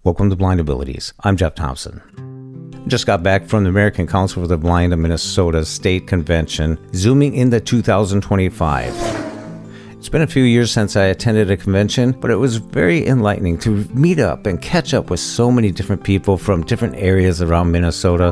Welcome to Blind Abilities. I'm Jeff Thompson. Just got back from the American Council for the Blind of Minnesota State Convention, zooming into 2025. It's been a few years since I attended a convention, but it was very enlightening to meet up and catch up with so many different people from different areas around Minnesota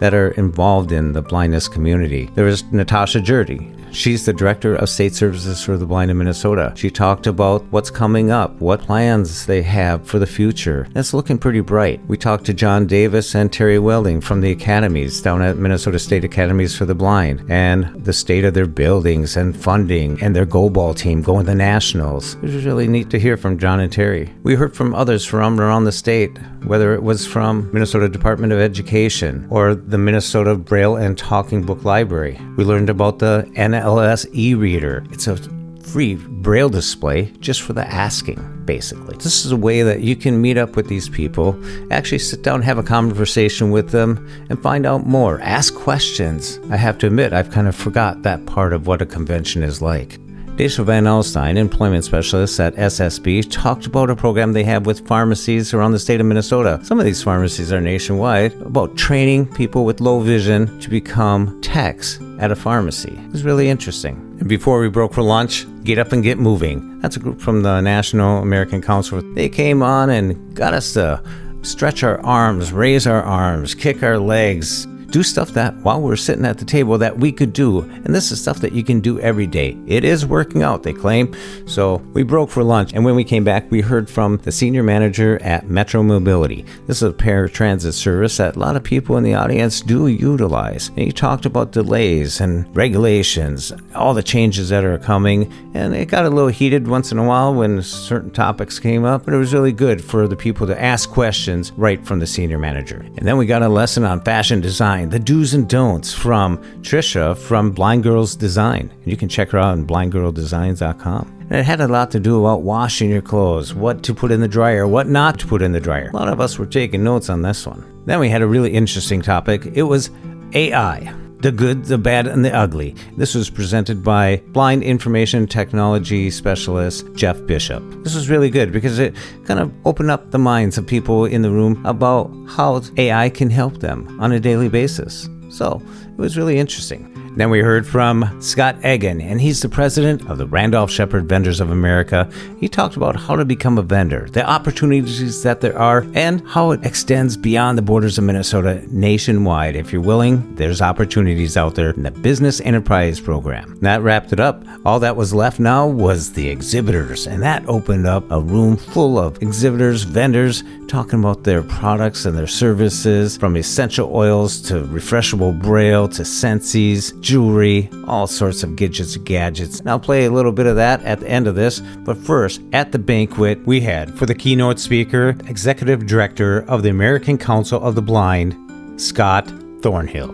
that are involved in the blindness community. There was Natasha Jurdy. She's the Director of State Services for the Blind in Minnesota. She talked about what's coming up, what plans they have for the future. That's looking pretty bright. We talked to John Davis and Terry Welding from the academies down at Minnesota State Academies for the Blind and the state of their buildings and funding and their goalball team going to nationals. It was really neat to hear from John and Terry. We heard from others from around the state, whether it was from Minnesota Department of Education or the Minnesota Braille and Talking Book Library. We learned about the NLS e-reader. It's a free Braille display just for the asking, basically. This is a way that you can meet up with these people, actually sit down, have a conversation with them, and find out more. Ask questions. I have to admit, I've kind of forgot that part of what a convention is like. Daisha Van Alstyne, employment specialist at SSB, talked about a program they have with pharmacies around the state of Minnesota. Some of these pharmacies are nationwide, about training people with low vision to become techs at a pharmacy. It was really interesting. And before we broke for lunch, Get Up and Get Moving. That's a group from the National American Council. They came on and got us to stretch our arms, raise our arms, kick our legs, do stuff that while we're sitting at the table that we could do. And this is stuff that you can do every day. It is working out, they claim. So we broke for lunch. And when we came back, we heard from the senior manager at Metro Mobility. This is a paratransit service that a lot of people in the audience do utilize. And he talked about delays and regulations, all the changes that are coming. And it got a little heated once in a while when certain topics came up. But it was really good for the people to ask questions right from the senior manager. And then we got a lesson on fashion design. The do's and don'ts from Trisha from Blind Girls Design. And you can check her out on blindgirldesigns.com. And it had a lot to do about washing your clothes, what to put in the dryer, what not to put in the dryer. A lot of us were taking notes on this one. Then we had a really interesting topic. It was AI. The good, the bad, and the ugly. This was presented by Blind Information Technology Specialist Jeff Bishop. This was really good because it kind of opened up the minds of people in the room about how AI can help them on a daily basis. So it was really interesting. Then we heard from Scott Egan, and he's the president of the Randolph Shepherd Vendors of America. He talked about how to become a vendor, the opportunities that there are, and how it extends beyond the borders of Minnesota nationwide. If you're willing, there's opportunities out there in the Business Enterprise Program. That wrapped it up. All that was left now was the exhibitors, and that opened up a room full of exhibitors, vendors, talking about their products and their services, from essential oils to refreshable Braille to Sensies, jewelry, all sorts of gadgets. And I'll play a little bit of that at the end of this. But first, at the banquet, we had for the keynote speaker, Executive Director of the American Council of the Blind, Scott Thornhill.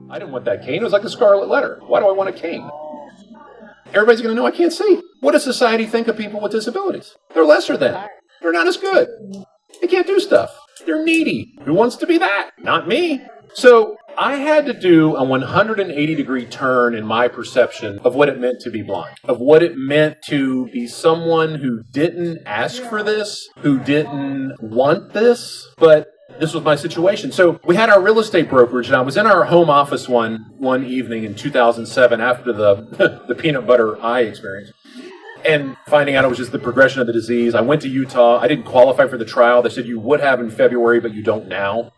I didn't want that cane. It was like a scarlet letter. Why do I want a cane? Everybody's going to know I can't see. What does society think of people with disabilities? They're lesser than. They're not as good. They can't do stuff. They're needy. Who wants to be that? Not me. So I had to do a 180-degree turn in my perception of what it meant to be blind, of what it meant to be someone who didn't ask for this, who didn't want this, but this was my situation. So we had our real estate brokerage, and I was in our home office one evening in 2007 after the peanut butter eye experience, and finding out it was just the progression of the disease. I went to Utah. I didn't qualify for the trial. They said you would have in February, but you don't now,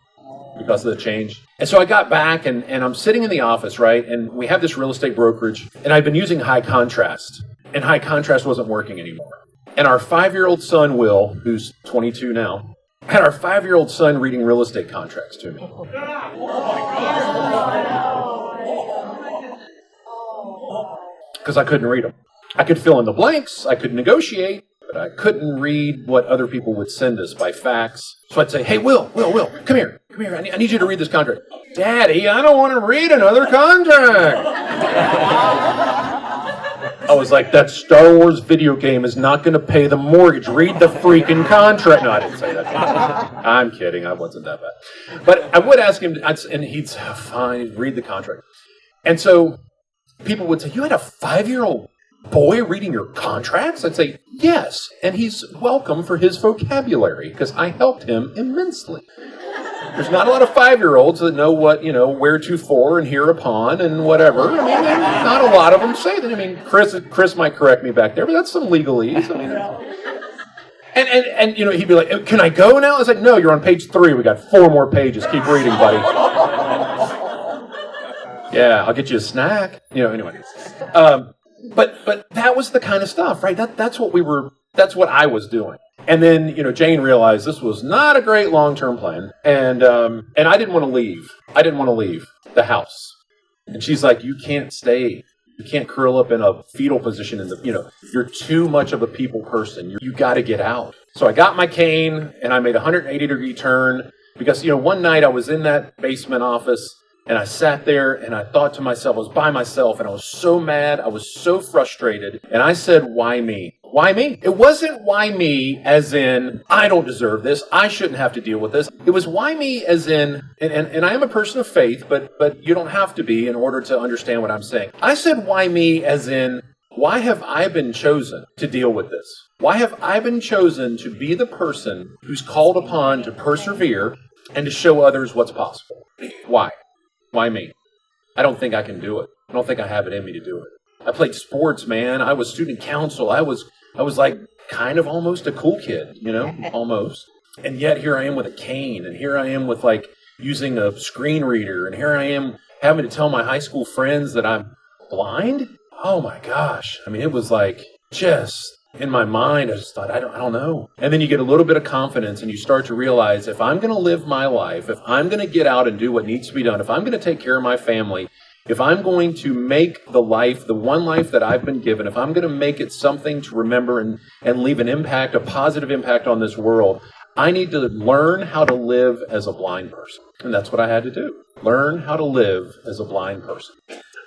because of the change. And so I got back and I'm sitting in the office, right? And we have this real estate brokerage, and I've been using high contrast, and high contrast wasn't working anymore. And our 5-year-old son, Will, who's 22 now, had our 5-year-old son reading real estate contracts to me. Because I couldn't read them. I could fill in the blanks, I could negotiate, but I couldn't read what other people would send us by fax. So I'd say, hey, Will, come here. I need you to read this contract. Daddy, I don't want to read another contract. I was like, that Star Wars video game is not going to pay the mortgage. Read the freaking contract. No, I didn't say that. I'm kidding. I wasn't that bad. But I would ask him, and he'd say, fine, read the contract. And so people would say, you had a 5-year-old boy reading your contracts? I'd say, yes, and he's welcome for his vocabulary because I helped him immensely. There's not a lot of 5-year-olds that know what, where to for and hereupon and whatever. I mean, not a lot of them say that. I mean, Chris might correct me back there, but that's some legalese. I mean, and he'd be like, can I go now? I was like, no, you're on page 3. We got 4 more pages. Keep reading, buddy. Yeah, I'll get you a snack. Anyway. But that was the kind of stuff, right? That's what I was doing. And then, Jane realized this was not a great long-term plan. And I didn't want to leave. I didn't want to leave the house. And she's like, you can't stay. You can't curl up in a fetal position you're too much of a people person. You got to get out. So I got my cane and I made a 180-degree turn because, one night I was in that basement office and I sat there and I thought to myself, I was by myself and I was so mad. I was so frustrated. And I said, why me? Why me? It wasn't why me as in, I don't deserve this. I shouldn't have to deal with this. It was why me as in, and I am a person of faith, but you don't have to be in order to understand what I'm saying. I said why me as in, why have I been chosen to deal with this? Why have I been chosen to be the person who's called upon to persevere and to show others what's possible? Why? Why me? I don't think I can do it. I don't think I have it in me to do it. I played sports, man. I was student council. I was like kind of almost a cool kid, almost. And yet here I am with a cane, and here I am with like using a screen reader, and here I am having to tell my high school friends that I'm blind. Oh my gosh. I mean, it was like just in my mind, I just thought, I don't know. And then you get a little bit of confidence and you start to realize if I'm going to live my life, if I'm going to get out and do what needs to be done, if I'm going to take care of my family, if I'm going to make the one life that I've been given, if I'm going to make it something to remember and leave an impact, a positive impact on this world, I need to learn how to live as a blind person. And that's what I had to do. Learn how to live as a blind person.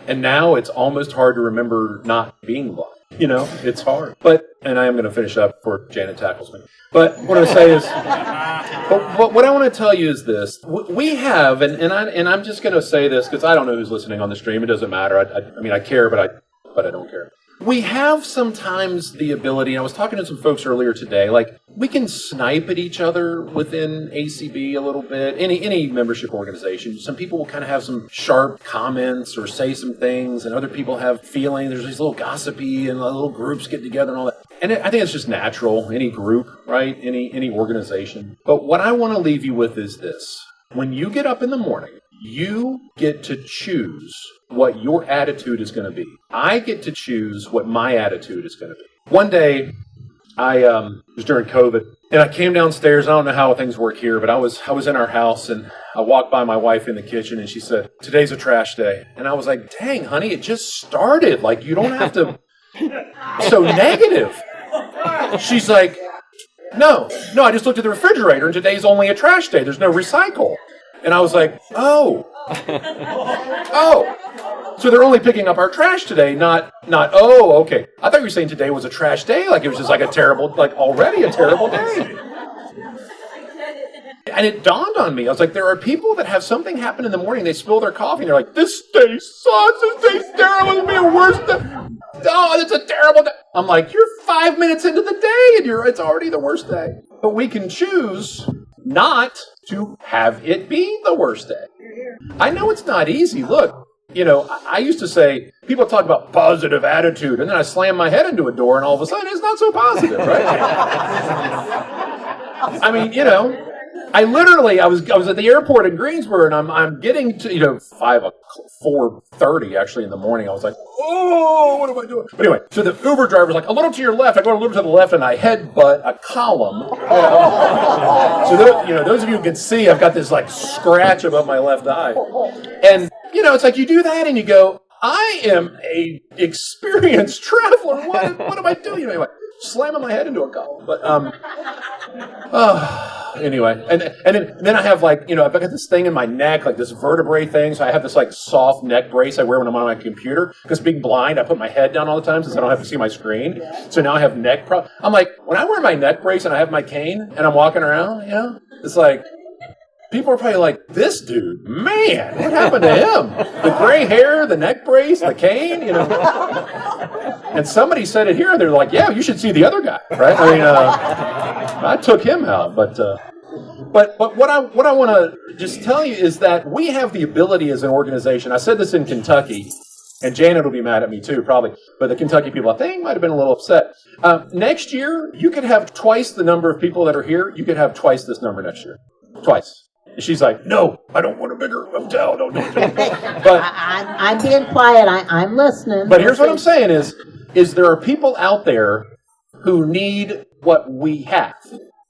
And now it's almost hard to remember not being blind. It's hard. And I am going to finish up before Janet tackles me. But what I say is, what I want to tell you is this. We have, and I'm just going to say this because I don't know who's listening on the stream. It doesn't matter. I mean, I care, but I don't care. We have sometimes the ability, and I was talking to some folks earlier today, like we can snipe at each other within ACB a little bit, any membership organization. Some people will kind of have some sharp comments or say some things, and other people have feelings. There's these little gossipy and little groups get together and all that. And I think it's just natural, any group, right? Any organization. But what I want to leave you with is this. When you get up in the morning, you get to choose what your attitude is going to be. I get to choose what my attitude is going to be. One day, it was during COVID, and I came downstairs. I don't know how things work here, but I was in our house, and I walked by my wife in the kitchen, and she said, "Today's a trash day." And I was like, "Dang, honey, it just started. Like, you don't have to so negative." She's like, No, I just looked at the refrigerator, and today's only a trash day. There's no recycle." And I was like, oh. So they're only picking up our trash today, not, oh, okay. I thought you were saying today was a trash day, like it was just like already a terrible day. And it dawned on me. I was like, there are people that have something happen in the morning, they spill their coffee, and they're like, this day sucks, this day's terrible, it'll be a worse day. Oh, it's a terrible day. I'm like, you're 5 minutes into the day, and it's already the worst day. But we can choose not to have it be the worst day. I know it's not easy. Look, I used to say, people talk about positive attitude, and then I slam my head into a door, and all of a sudden it's not so positive, right? I mean, I was at the airport in Greensboro, and I'm getting to 4:30 actually in the morning. I was like, oh, what am I doing? But anyway, so the Uber driver's like, a little to your left. I go a little to the left, and I headbutt a column. So those of you who can see, I've got this like scratch above my left eye, and it's like you do that, and you go, I am a experienced traveler. What am I doing? Anyway, slamming my head into a column, but anyway, and then I have I've got this thing in my neck, like this vertebrae thing. So I have this like soft neck brace I wear when I'm on my computer because being blind, I put my head down all the time since I don't have to see my screen. So now I have neck problems. I'm like, when I wear my neck brace and I have my cane and I'm walking around, it's like people are probably like, this dude, man, what happened to him? The gray hair, the neck brace, the cane, And somebody said it here, they're like, yeah, you should see the other guy, right? I mean, I took him out, but what I want to just tell you is that we have the ability as an organization. I said this in Kentucky, and Janet will be mad at me too, probably, but the Kentucky people, I think, might have been a little upset. Next year, you could have twice the number of people that are here. You could have twice this number next year. Twice. And she's like, no, I don't want a bigger hotel. Don't. But I'm being quiet. I'm listening. But here's what I'm saying is there are people out there who need what we have,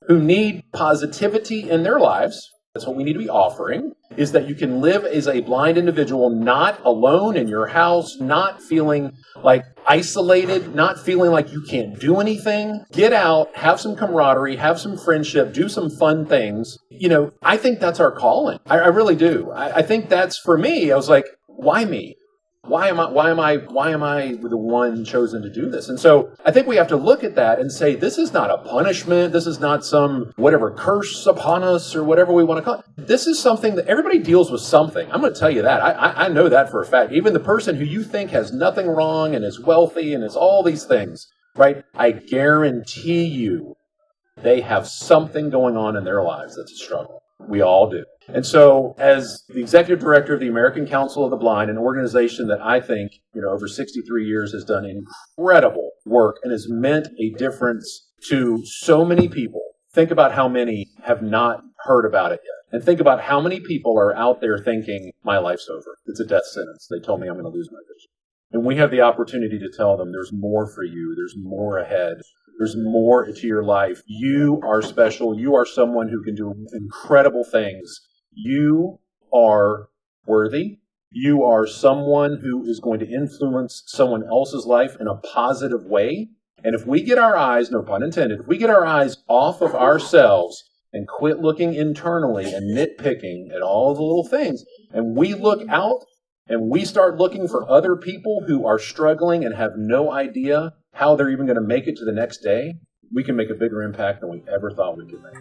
who need positivity in their lives. That's what we need to be offering, is that you can live as a blind individual, not alone in your house, not feeling like isolated, not feeling like you can't do anything. Get out, have some camaraderie, have some friendship, do some fun things. I think that's our calling. I really do. I think that's, for me, I was like, why me? Why am I the one chosen to do this? And so I think we have to look at that and say, this is not a punishment. This is not some whatever curse upon us or whatever we want to call it. This is something that everybody deals with something. I'm going to tell you that. I know that for a fact. Even the person who you think has nothing wrong and is wealthy and is all these things, right? I guarantee you they have something going on in their lives that's a struggle. We all do. And so, as the executive director of the American Council of the Blind, an organization that I think, over 63 years has done incredible work and has meant a difference to so many people. Think about how many have not heard about it yet. And think about how many people are out there thinking, my life's over. It's a death sentence. They told me I'm going to lose my vision. And we have the opportunity to tell them there's more for you. There's more ahead. There's more to your life. You are special. You are someone who can do incredible things. You are worthy. You are someone who is going to influence someone else's life in a positive way. And if we get our eyes, no pun intended, if we get our eyes off of ourselves and quit looking internally and nitpicking at all the little things, and we look out and we start looking for other people who are struggling and have no idea how they're even going to make it to the next day, we can make a bigger impact than we ever thought we could make.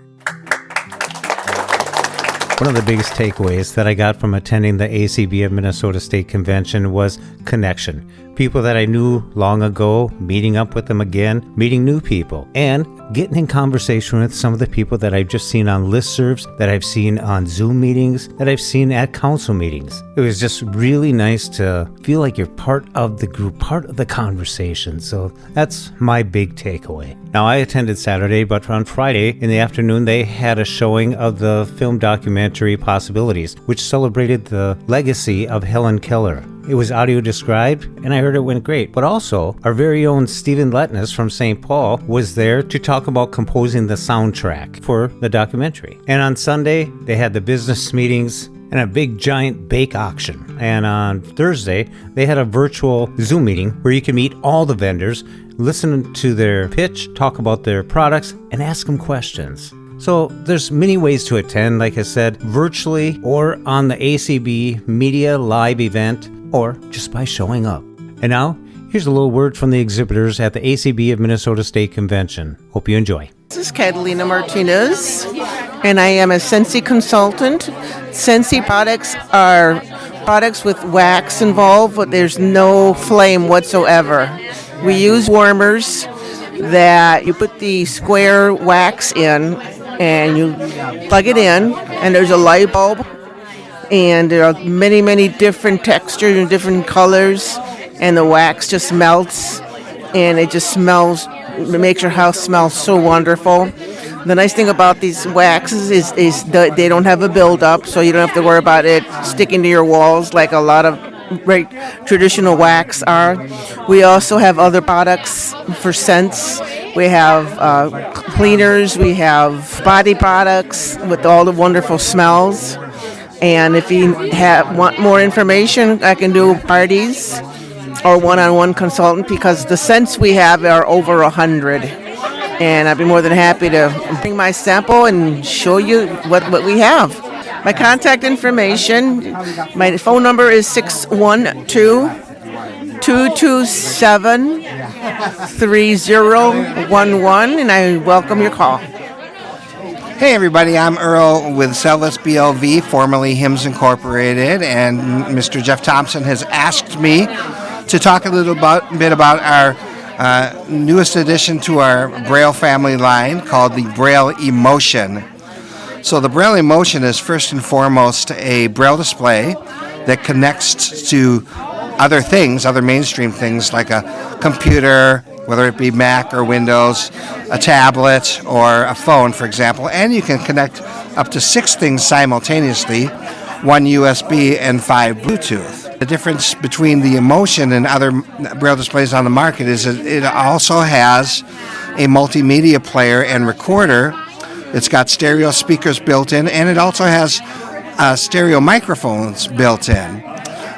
One of the biggest takeaways that I got from attending the ACB of Minnesota State Convention was connection. People that I knew long ago, meeting up with them again, meeting new people, and getting in conversation with some of the people that I've just seen on listservs, that I've seen on Zoom meetings, that I've seen at council meetings. It was just really nice to feel like you're part of the group, part of the conversation. So that's my big takeaway. Now, I attended Saturday, but on Friday in the afternoon, they had a showing of the film documentary Possibilities, which celebrated the legacy of Helen Keller. It was audio described, and I heard it went great. But also, our very own Stephen Letness from St. Paul was there to talk about composing the soundtrack for the documentary. And on Sunday, they had the business meetings and a big giant bake auction. And on Thursday, they had a virtual Zoom meeting where you can meet all the vendors, listen to their pitch, talk about their products, and ask them questions. So there's many ways to attend, like I said, virtually or on the ACB Media Live event, or just by showing up. And now, here's a little word from the exhibitors at the ACB of Minnesota State Convention. Hope you enjoy. This is Catalina Martinez, and I am a Sensi consultant. Sensi products are products with wax involved, but there's no flame whatsoever. We use warmers that you put the square wax in, and you plug it in, and there's a light bulb, and there are many, many different textures and different colors, and the wax just melts, and it just smells, it makes your house smell so wonderful. The nice thing about these waxes is that they don't have a buildup, so you don't have to worry about it sticking to your walls like a lot of very traditional wax are. We also have other products for scents. We have cleaners, we have body products with all the wonderful smells. And if you want more information, I can do parties or one-on-one consultant, because the scents we have are over 100. And I'd be more than happy to bring my sample and show you what we have. My contact information, my phone number is 612-227-3011, and I welcome your call. Hey everybody, I'm Earl with Celis BLV, formerly Hims Incorporated, and Mr. Jeff Thompson has asked me to talk a little bit about our newest addition to our Braille family line called the Braille Emotion. So the Braille Emotion is first and foremost a Braille display that connects to other things, other mainstream things like a computer, whether it be Mac or Windows, a tablet or a phone, for example, and you can connect up to 6 things simultaneously, 1 USB and 5 Bluetooth. The difference between the Emotion and other Braille displays on the market is that it also has a multimedia player and recorder. It's got stereo speakers built in, and it also has stereo microphones built in.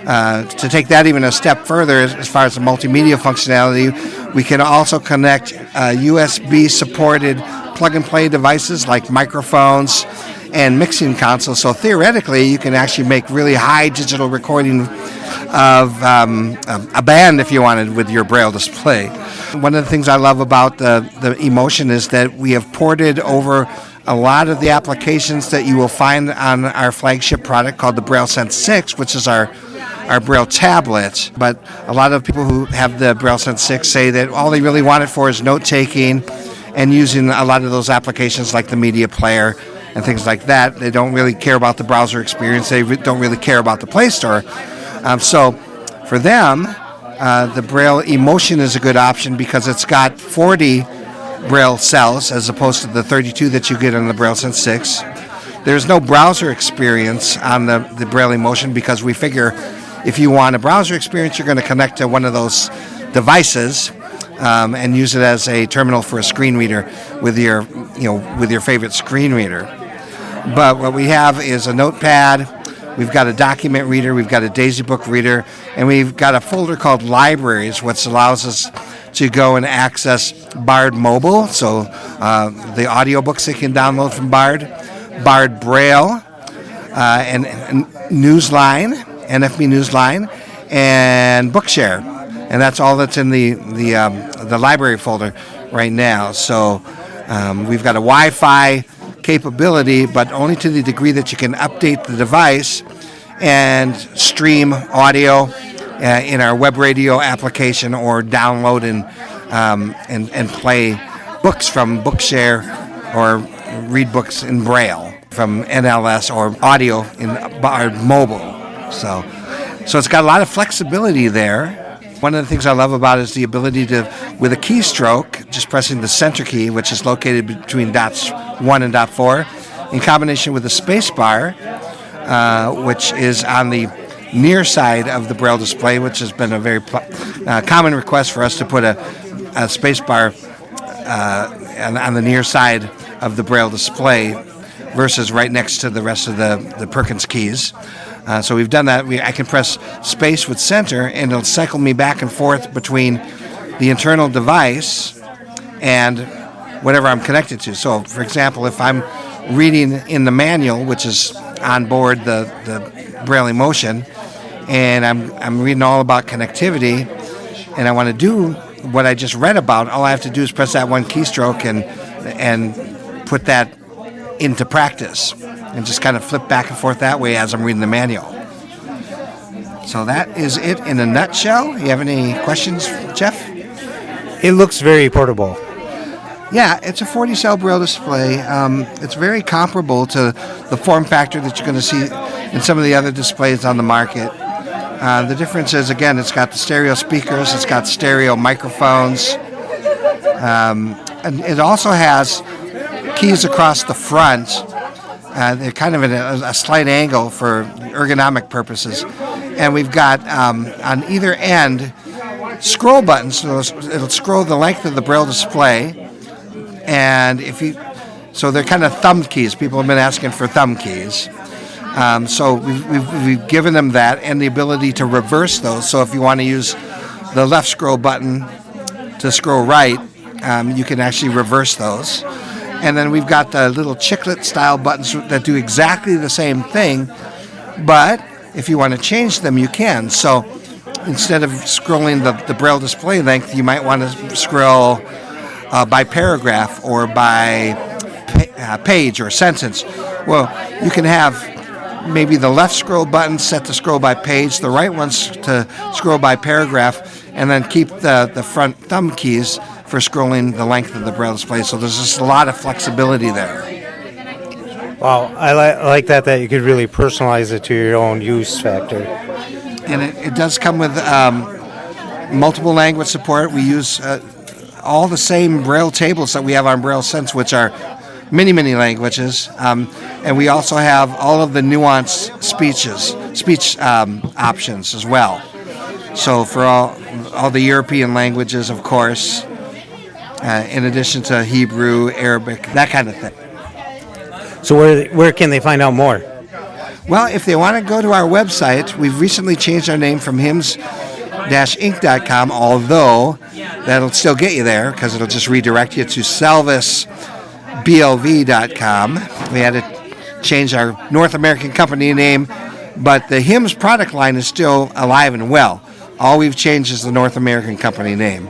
To take that even a step further, as far as the multimedia functionality, we can also connect USB-supported plug-and-play devices like microphones and mixing consoles. So theoretically, you can actually make really high digital recording of a band if you wanted with your Braille display. One of the things I love about the Emotion is that we have ported over a lot of the applications that you will find on our flagship product called the Braille Sense 6, which is our Braille tablet. But a lot of people who have the Braille Sense 6 say that all they really want it for is note-taking and using a lot of those applications like the media player and things like that. They don't really care about the browser experience. They don't really care about the Play Store. So for them, the Braille Emotion is a good option because it's got 40 Braille cells as opposed to the 32 that you get on the Braille Sense 6. There's no browser experience on the Braille Emotion because we figure if you want a browser experience, you're going to connect to one of those devices and use it as a terminal for a screen reader with your favorite screen reader. But what we have is a notepad. We've got a document reader, we've got a Daisy Book reader, and we've got a folder called Libraries, which allows us to go and access Bard Mobile, so the audiobooks that you can download from Bard Braille, and Newsline, NFB Newsline, and Bookshare, and that's all that's in the library folder right now. So we've got a Wi-Fi capability, but only to the degree that you can update the device and stream audio in our web radio application or download and play books from Bookshare or read books in Braille from NLS or audio in Bard Mobile. So it's got a lot of flexibility there. One of the things I love about it is the ability to, with a keystroke, just pressing the center key, which is located between dots 1 and dot 4, in combination with the space bar, which is on the near side of the Braille display, which has been a very common request for us to put a space bar on the near side of the Braille display versus right next to the rest of the Perkins keys. So we've done that. I can press space with center, and it'll cycle me back and forth between the internal device and whatever I'm connected to. So, for example, if I'm reading in the manual, which is on board the Braille Emotion, and I'm reading all about connectivity, and I want to do what I just read about, all I have to do is press that one keystroke and put that into practice and just kind of flip back and forth that way as I'm reading the manual. So that is it in a nutshell. You have any questions, Jeff? It looks very portable. Yeah, it's a 40-cell Braille display. It's very comparable to the form factor that you're going to see in some of the other displays on the market. The difference is, again, it's got the stereo speakers, it's got stereo microphones, and it also has keys across the front. They're kind of at a slight angle for ergonomic purposes. And we've got, on either end, scroll buttons. So it'll scroll the length of the Braille display. And so they're kind of thumb keys. People have been asking for thumb keys. So we've given them that and the ability to reverse those. So if you want to use the left scroll button to scroll right, you can actually reverse those. And then we've got the little chiclet style buttons that do exactly the same thing, but if you want to change them, you can. So instead of scrolling the Braille display length, you might want to scroll by paragraph or by page or sentence. Well, you can have maybe the left scroll button set to scroll by page, the right one's to scroll by paragraph, and then keep the front thumb keys for scrolling the length of the Braille display. So there's just a lot of flexibility there. Wow, I like that you could really personalize it to your own use factor. And it does come with multiple language support. We use all the same Braille tables that we have on Braille Sense, which are many, many languages. And we also have all of the nuanced speech options as well. So for all the European languages, of course, in addition to Hebrew, Arabic, that kind of thing. So where can they find out more? Well, if they want to go to our website, we've recently changed our name from HIMS-Inc.com, although that'll still get you there because it'll just redirect you to SalvisBLV.com. We had to change our North American company name, but the HIMS product line is still alive and well. All we've changed is the North American company name.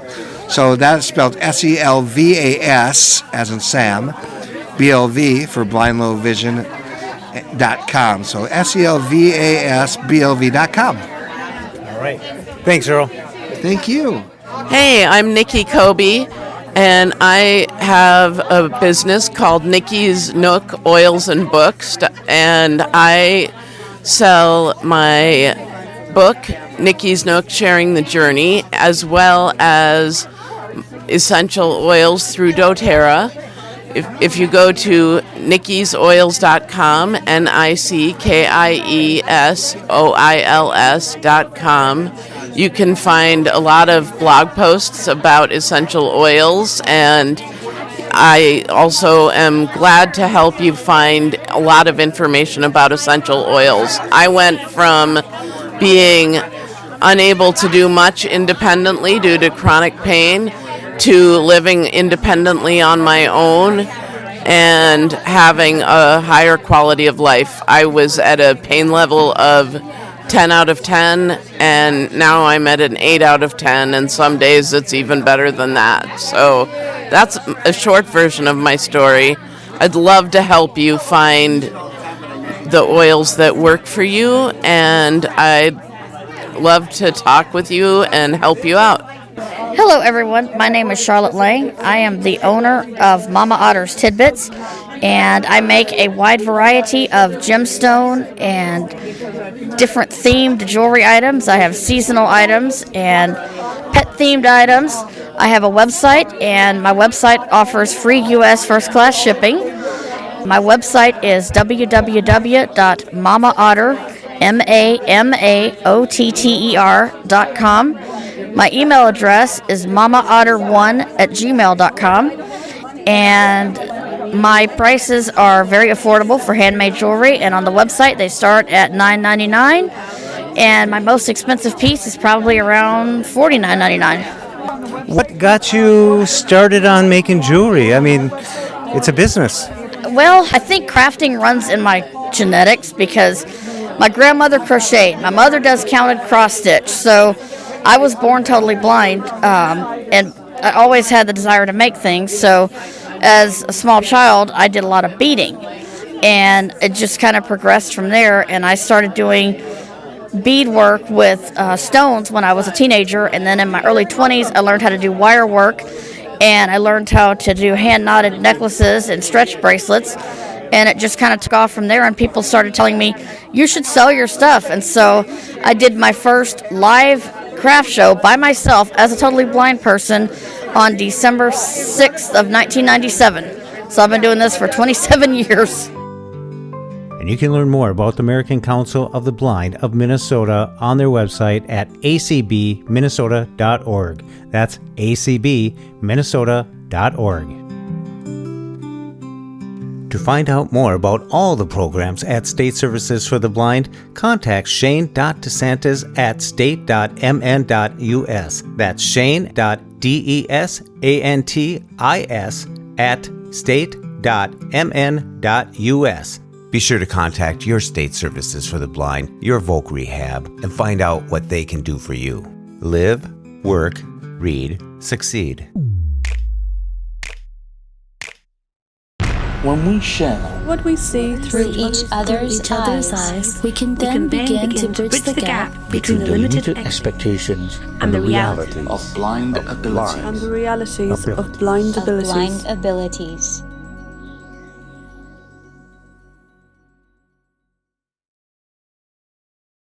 So that is spelled SELVAS, as in Sam, BLV for blind low vision.com. So SELVASBLV.com. All right. Thanks, Earl. Thank you. Hey, I'm Nikki Kobe, and I have a business called Nikki's Nook Oils and Books, and I sell my book, Nikki's Nook Sharing the Journey, as well as essential oils through doTERRA. If you go to nickiesoils.com, nickiesoils.com, you can find a lot of blog posts about essential oils, and I also am glad to help you find a lot of information about essential oils. I went from being unable to do much independently due to chronic pain to living independently on my own and having a higher quality of life. I was at a pain level of 10 out of 10, and now I'm at an 8 out of 10, and some days it's even better than that. So that's a short version of my story. I'd love to help you find the oils that work for you, and I'd love to talk with you and help you out. Hello everyone, my name is Charlotte Lang. I am the owner of Mama Otter's Tidbits, and I make a wide variety of gemstone and different themed jewelry items. I have seasonal items and pet themed items. I have a website, and my website offers free U.S. first class shipping. My website is www.mamaotter.com. My email address is mamaotter1@gmail.com, and my prices are very affordable for handmade jewelry, and on the website they start at $9.99, and my most expensive piece is probably around $49.99. What got you started on making jewelry? I mean, it's a business. Well, I think crafting runs in my genetics because my grandmother crocheted. My mother does counted cross stitch, so I was born totally blind, and I always had the desire to make things. So as a small child, I did a lot of beading, and it just kind of progressed from there, and I started doing beadwork with stones when I was a teenager, and then in my early 20s, I learned how to do wire work, and I learned how to do hand-knotted necklaces and stretch bracelets, and it just kind of took off from there, and people started telling me, you should sell your stuff, and so I did my first live craft show by myself as a totally blind person on December 6th of 1997. So I've been doing this for 27 years. And you can learn more about the American Council of the Blind of Minnesota on their website at acbminnesota.org. That's acbminnesota.org. To find out more about all the programs at State Services for the Blind, contact Shane.DeSantis at state.mn.us. That's Shane.DeSantis at state.mn.us. Be sure to contact your State Services for the Blind, your Voc Rehab, and find out what they can do for you. Live, work, read, succeed. When we share what we see through each other's eyes, we can then begin to bridge the gap between the limited expectations and the reality of blind abilities. And the realities of blind abilities.